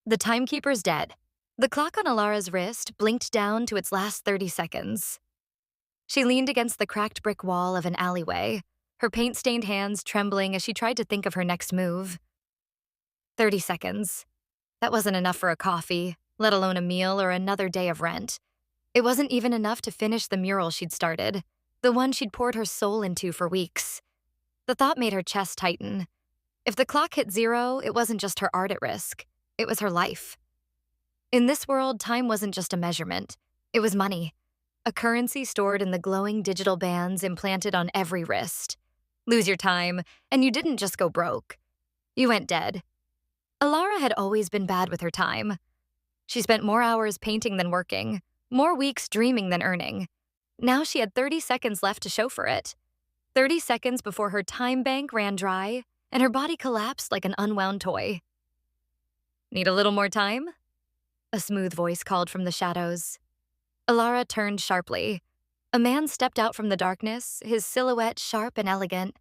The timekeeper's dead. The clock on Elara's wrist blinked down to its last 30 seconds. She leaned against the cracked brick wall of an alleyway, her paint-stained hands trembling as she tried to think of her next move. 30 seconds. That wasn't enough for a coffee, let alone a meal or another day of rent. It wasn't even enough to finish the mural she'd started, the one she'd poured her soul into for weeks. The thought made her chest tighten. If the clock hit 0, it wasn't just her art at risk. It was her life. In this world, time wasn't just a measurement. It was money, a currency stored in the glowing digital bands implanted on every wrist. Lose your time, and you didn't just go broke. You went dead. Elara had always been bad with her time. She spent more hours painting than working, more weeks dreaming than earning. Now she had 30 seconds left to show for it. 30 seconds before her time bank ran dry and her body collapsed like an unwound toy. Need a little more time? A smooth voice called from the shadows. Elara turned sharply. A man stepped out from the darkness, his silhouette sharp and elegant.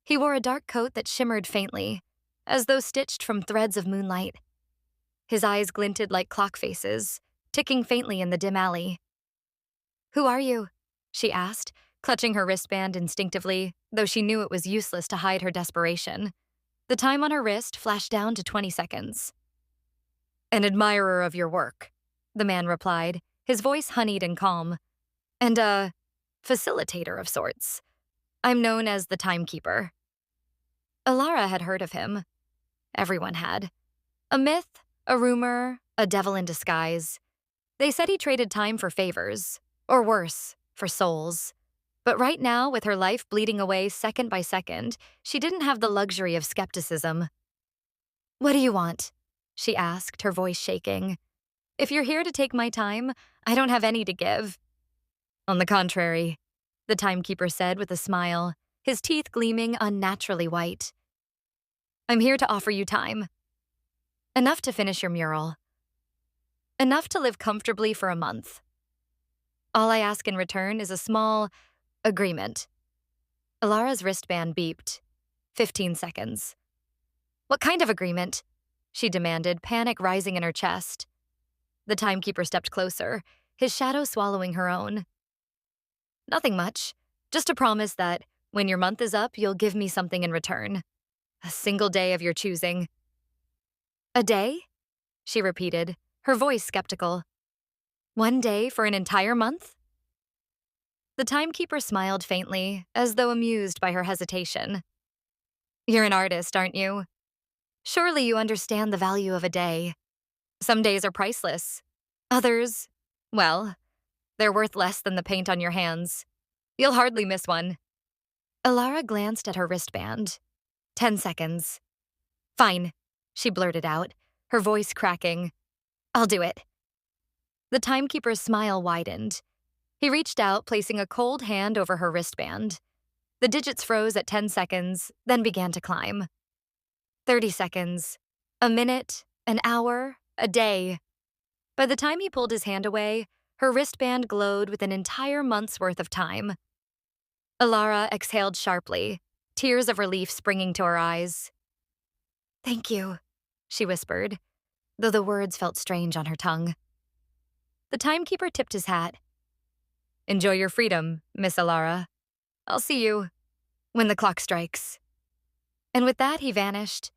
He wore a dark coat that shimmered faintly, as though stitched from threads of moonlight. His eyes glinted like clock faces, ticking faintly in the dim alley. "Who are you?" she asked, clutching her wristband instinctively, though she knew it was useless to hide her desperation. The time on her wrist flashed down to 20 seconds. "An admirer of your work," the man replied, his voice honeyed and calm. "And a facilitator of sorts. I'm known as the Timekeeper." Elara had heard of him. Everyone had. A myth, a rumor, a devil in disguise. They said he traded time for favors, or worse, for souls. But right now, with her life bleeding away second by second, she didn't have the luxury of skepticism. "What do you want?" she asked, her voice shaking. "If you're here to take my time, I don't have any to give." "On the contrary," the timekeeper said with a smile, his teeth gleaming unnaturally white. "I'm here to offer you time. Enough to finish your mural. Enough to live comfortably for a month. All I ask in return is a small agreement." Elara's wristband beeped. 15 seconds. "What kind of agreement?" she demanded, panic rising in her chest. The timekeeper stepped closer, his shadow swallowing her own. "Nothing much. Just a promise that, when your month is up, you'll give me something in return. A single day of your choosing." "A day?" she repeated, her voice skeptical. "One day for an entire month?" The timekeeper smiled faintly, as though amused by her hesitation. "You're an artist, aren't you? Surely you understand the value of a day. Some days are priceless. Others, well, they're worth less than the paint on your hands. You'll hardly miss one." Elara glanced at her wristband. 10 seconds. "Fine," she blurted out, her voice cracking. "I'll do it." The timekeeper's smile widened. He reached out, placing a cold hand over her wristband. The digits froze at 10 seconds, then began to climb. 30 seconds. A minute, an hour, a day. By the time he pulled his hand away, her wristband glowed with an entire month's worth of time. Elara exhaled sharply, tears of relief springing to her eyes. "Thank you," she whispered, though the words felt strange on her tongue. The timekeeper tipped his hat. "Enjoy your freedom, Miss Elara. I'll see you when the clock strikes." And with that, he vanished,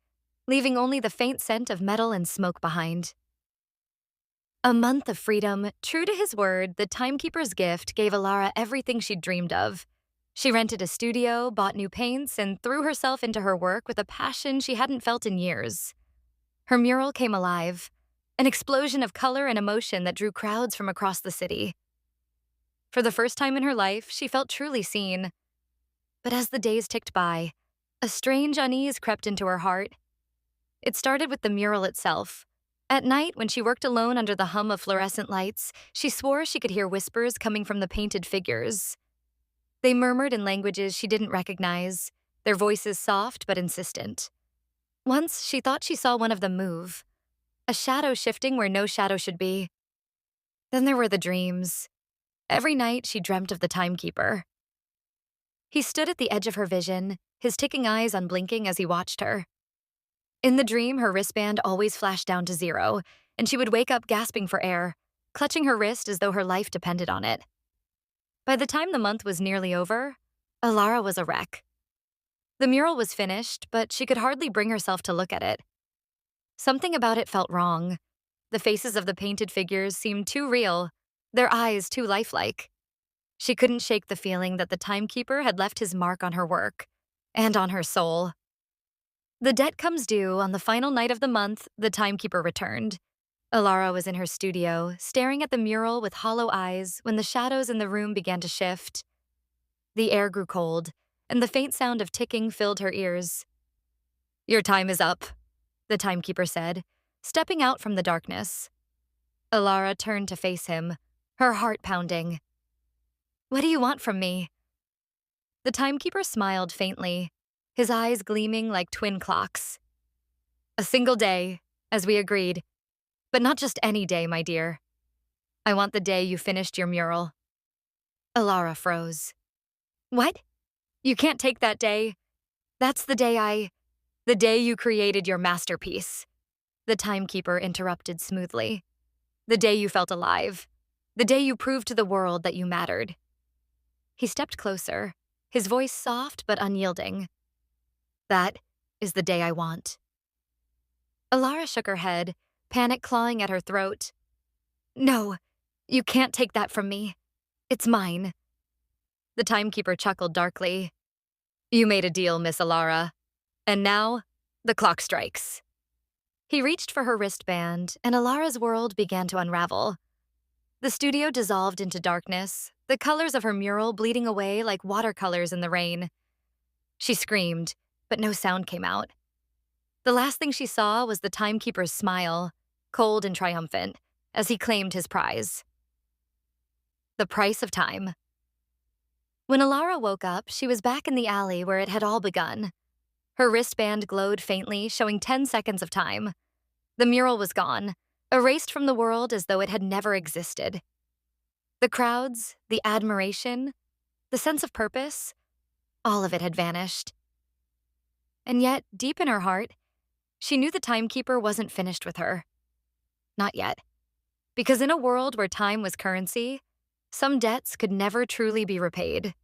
leaving only the faint scent of metal and smoke behind. A month of freedom. True to his word, the timekeeper's gift gave Elara everything she'd dreamed of. She rented a studio, bought new paints, and threw herself into her work with a passion she hadn't felt in years. Her mural came alive, an explosion of color and emotion that drew crowds from across the city. For the first time in her life, she felt truly seen. But as the days ticked by, a strange unease crept into her heart. It started with the mural itself. At night, when she worked alone under the hum of fluorescent lights, she swore she could hear whispers coming from the painted figures. They murmured in languages she didn't recognize, their voices soft but insistent. Once, she thought she saw one of them move, a shadow shifting where no shadow should be. Then there were the dreams. Every night, she dreamt of the timekeeper. He stood at the edge of her vision, his ticking eyes unblinking as he watched her. In the dream, her wristband always flashed down to 0, and she would wake up gasping for air, clutching her wrist as though her life depended on it. By the time the month was nearly over, Elara was a wreck. The mural was finished, but she could hardly bring herself to look at it. Something about it felt wrong. The faces of the painted figures seemed too real, their eyes too lifelike. She couldn't shake the feeling that the Timekeeper had left his mark on her work and on her soul. The debt comes due on the final night of the month. The Timekeeper returned. Elara was in her studio, staring at the mural with hollow eyes when the shadows in the room began to shift. The air grew cold, and the faint sound of ticking filled her ears. "Your time is up," the Timekeeper said, stepping out from the darkness. Elara turned to face him, her heart pounding. "What do you want from me?" The Timekeeper smiled faintly, his eyes gleaming like twin clocks. "A single day, as we agreed. But not just any day, my dear. I want the day you finished your mural." Elara froze. "What? You can't take that day. That's the day you created your masterpiece," the Timekeeper interrupted smoothly. "The day you felt alive. The day you proved to the world that you mattered." He stepped closer, his voice soft but unyielding. "That is the day I want." Elara shook her head, panic clawing at her throat. "No, you can't take that from me. It's mine." The Timekeeper chuckled darkly. "You made a deal, Miss Elara. And now, the clock strikes." He reached for her wristband, and Elara's world began to unravel. The studio dissolved into darkness, the colors of her mural bleeding away like watercolors in the rain. She screamed, but no sound came out. The last thing she saw was the Timekeeper's smile, cold and triumphant, as he claimed his prize. The price of time. When Elara woke up, she was back in the alley where it had all begun. Her wristband glowed faintly, showing 10 seconds of time. The mural was gone, erased from the world as though it had never existed. The crowds, the admiration, the sense of purpose, all of it had vanished. And yet, deep in her heart, she knew the Timekeeper wasn't finished with her. Not yet. Because in a world where time was currency, some debts could never truly be repaid.